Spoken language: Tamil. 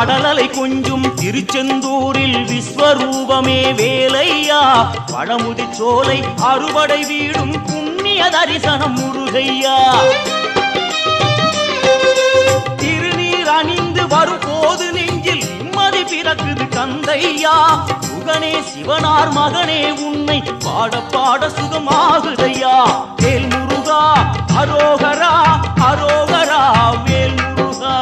கடலலை கொஞ்சும் திருச்செந்தூரில் விஸ்வரூபமே வேலையா பழமுதி சோலை அறுபடை வீடும் புண்ணிய தரிசனம் முருகையா திருநீர் அணிந்து வரும் போது நெஞ்சில் நிம்மதி பிறக்குது கந்தையா சுகனே சிவனார் மகனே உன்னை பாட பாட சுகமாகுதையா வேல் முருகா அரோகரா அரோகரா வேல் முருகா